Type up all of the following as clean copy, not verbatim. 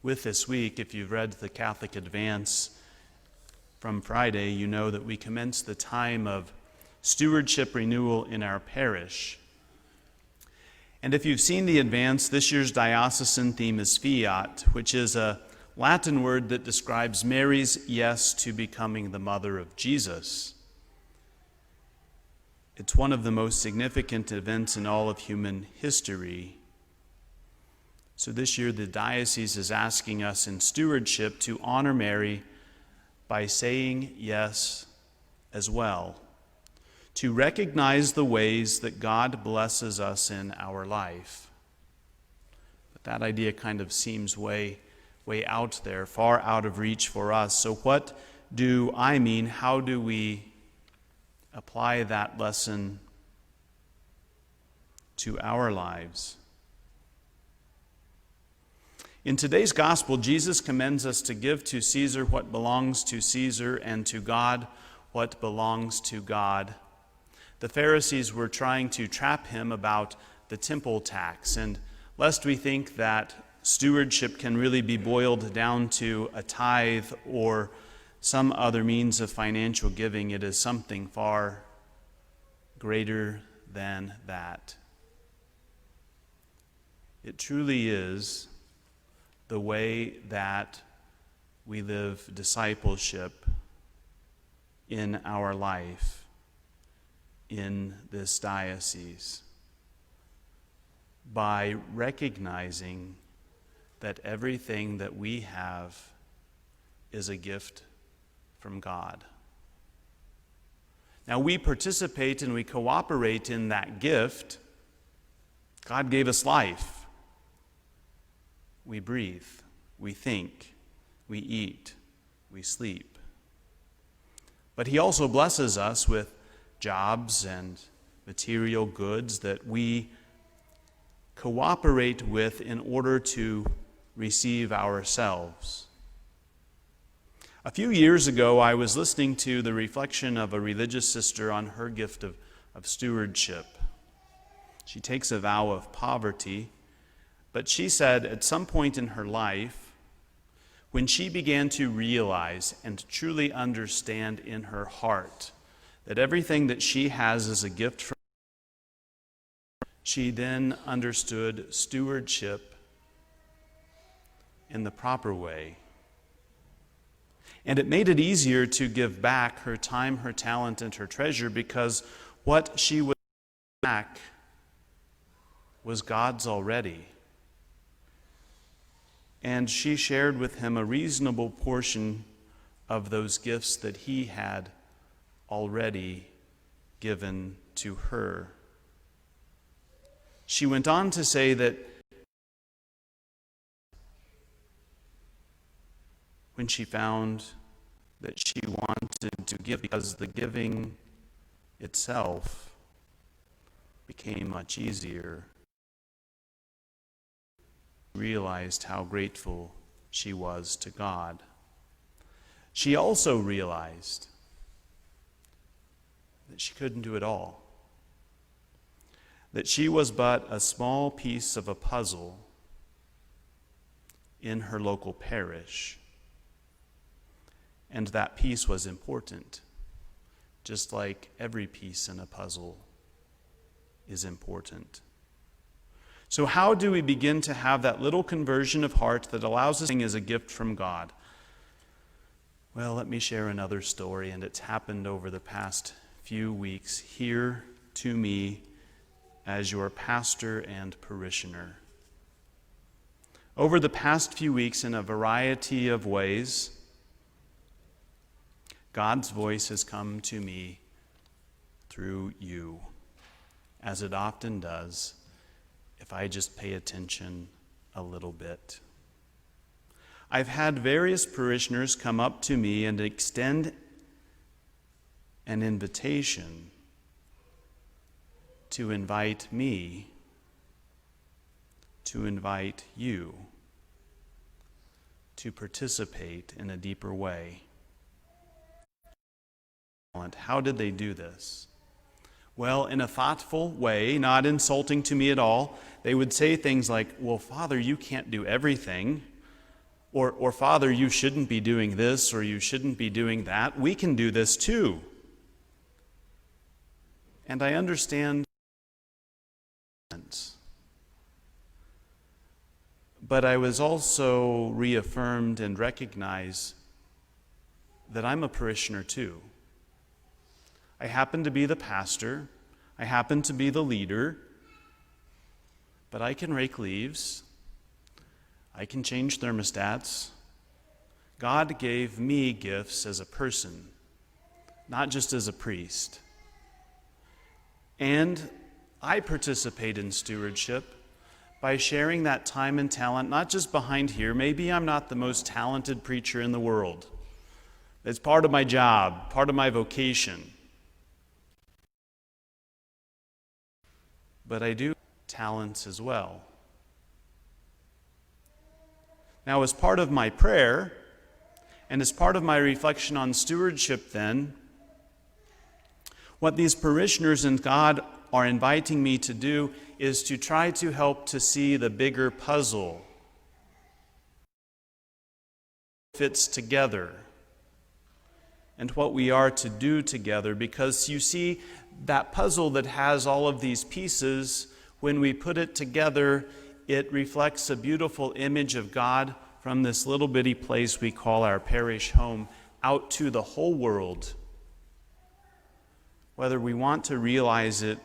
with this week, if you've read the Catholic Advance from Friday, you know that we commence the time of Stewardship Renewal in our parish. And if you've seen the Advance, this year's diocesan theme is Fiat, which is a Latin word that describes Mary's yes to becoming the mother of Jesus. It's one of the most significant events in all of human history. So this year, the diocese is asking us in stewardship to honor Mary by saying yes as well, to recognize the ways that God blesses us in our life. But that idea kind of seems way out there, far out of reach for us. So what do I mean? How do we apply that lesson to our lives? In today's gospel, Jesus commends us to give to Caesar what belongs to Caesar and to God what belongs to God. The Pharisees were trying to trap him about the temple tax, and lest we think that stewardship can really be boiled down to a tithe or some other means of financial giving, it is something far greater than that. It truly is the way that we live discipleship in our life in this diocese, by recognizing that everything that we have is a gift from God. Now we participate and we cooperate in that gift. God gave us life. We breathe, we think, we eat, we sleep. But He also blesses us with jobs and material goods that we cooperate with in order to receive ourselves. A few years ago, I was listening to the reflection of a religious sister on her gift of stewardship. She takes a vow of poverty. But she said at some point in her life, when she began to realize and truly understand in her heart that everything that she has is a gift from God, she then understood stewardship in the proper way. And it made it easier to give back her time, her talent, and her treasure, because what she would give back was God's already. And she shared with him a reasonable portion of those gifts that he had already given to her. She went on to say that when she found that she wanted to give, because the giving itself became much easier, realized how grateful she was to God. She also realized that she couldn't do it all, that she was but a small piece of a puzzle in her local parish, and that piece was important, just like every piece in a puzzle is important. So how do we begin to have that little conversion of heart that allows us to sing as a gift from God? Well, let me share another story, and it's happened over the past few weeks here to me as your pastor and parishioner. Over the past few weeks, in a variety of ways, God's voice has come to me through you, as it often does, if I just pay attention a little bit. I've had various parishioners come up to me and extend an invitation to invite me, to invite you, to participate in a deeper way. How did they do this? Well, in a thoughtful way, not insulting to me at all, they would say things like, well, Father, you can't do everything. Or Father, you shouldn't be doing this or you shouldn't be doing that. We can do this too. And I understand, but I was also reaffirmed and recognized that I'm a parishioner too. I happen to be the pastor. I happen to be the leader. But I can rake leaves. I can change thermostats. God gave me gifts as a person, not just as a priest. And I participate in stewardship by sharing that time and talent, not just behind here. Maybe I'm not the most talented preacher in the world. It's part of my job, part of my vocation. But I do talents as well. Now, as part of my prayer, and as part of my reflection on stewardship then, what these parishioners and God are inviting me to do is to try to help to see the bigger puzzle fits together and what we are to do together, because you see, that puzzle that has all of these pieces, when we put it together, it reflects a beautiful image of God from this little bitty place we call our parish home out to the whole world, whether we want to realize it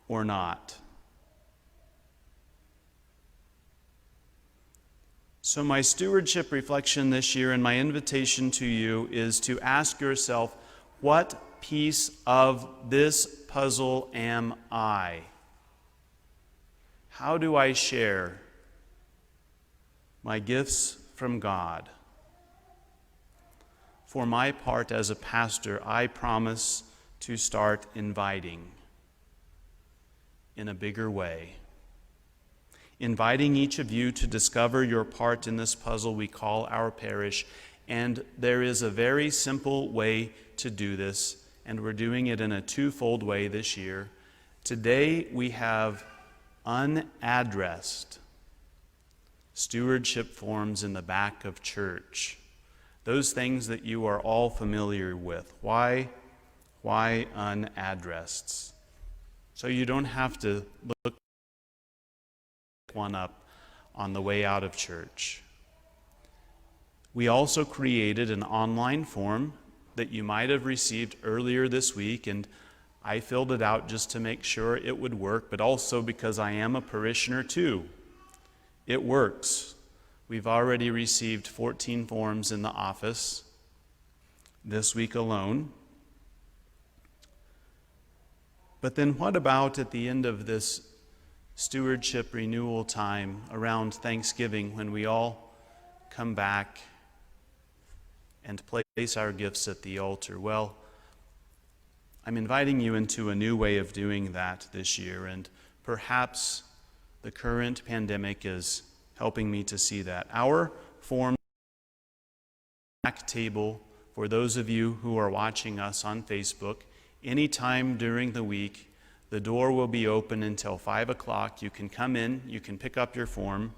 or not. So my stewardship reflection this year and my invitation to you is to ask yourself, what piece of this puzzle am I? How do I share my gifts from God? For my part as a pastor, I promise to start inviting in a bigger way. Inviting each of you to discover your part in this puzzle we call our parish. And there is a very simple way to do this, and we're doing it in a twofold way this year. Today we have unaddressed stewardship forms in the back of church. Those things that you are all familiar with. Why unaddressed? So you don't have to look one up on the way out of church. We also created an online form that you might have received earlier this week, and I filled it out just to make sure it would work, but also because I am a parishioner too. It works. We've already received 14 forms in the office this week alone. But then what about at the end of this stewardship renewal time around Thanksgiving, when we all come back and place our gifts at the altar? Well, I'm inviting you into a new way of doing that this year, and perhaps the current pandemic is helping me to see that. Our form back table, for those of you who are watching us on Facebook, anytime during the week, the door will be open until 5 o'clock. You can come in, you can pick up your form.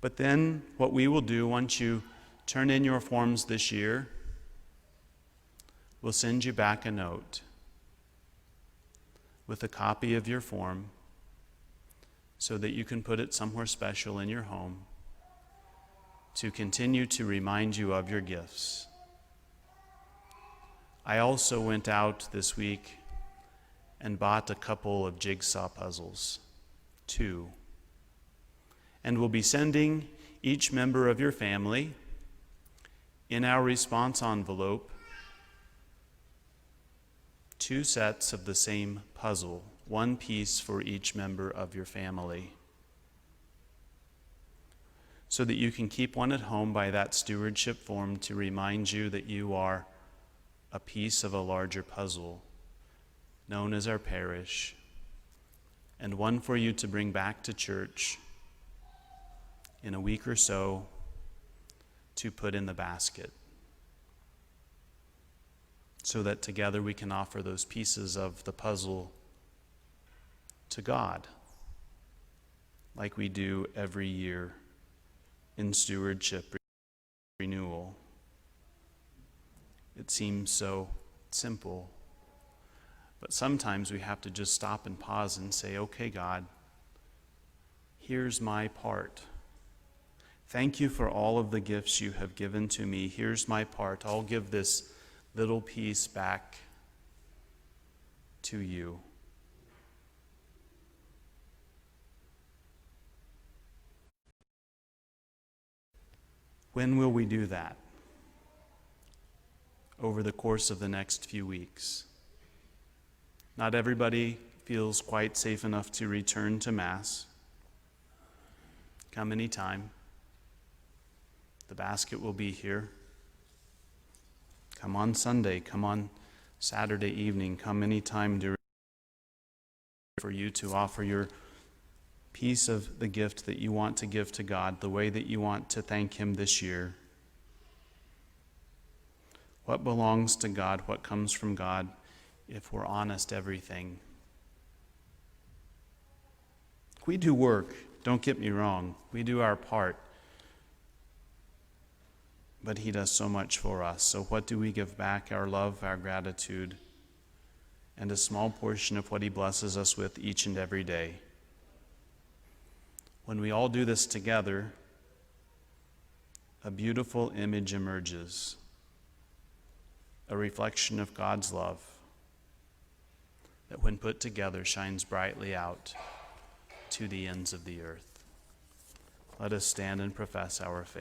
But then what we will do once you turn in your forms this year, we'll send you back a note with a copy of your form so that you can put it somewhere special in your home to continue to remind you of your gifts. I also went out this week and bought a couple of jigsaw puzzles, 2. And we'll be sending each member of your family in our response envelope 2 sets of the same puzzle, 1 piece for each member of your family, so that you can keep one at home by that stewardship form to remind you that you are a piece of a larger puzzle known as our parish, and one for you to bring back to church in a week or so to put in the basket, so that together we can offer those pieces of the puzzle to God like we do every year in Stewardship Renewal. It seems so simple, but sometimes we have to just stop and pause and say, okay, God, here's my part. Thank you for all of the gifts you have given to me. Here's my part. I'll give this little piece back to you. When will we do that? Over the course of the next few weeks. Not everybody feels quite safe enough to return to Mass. Come anytime. The basket will be here. Come on Sunday. Come on Saturday evening. Come anytime for you to offer your piece of the gift that you want to give to God, the way that you want to thank Him this year. What belongs to God, what comes from God, if we're honest, everything. We do work, don't get me wrong. We do our part. But He does so much for us. So what do we give back? Our love, our gratitude, and a small portion of what He blesses us with each and every day. When we all do this together, a beautiful image emerges, a reflection of God's love that when put together shines brightly out to the ends of the earth. Let us stand and profess our faith.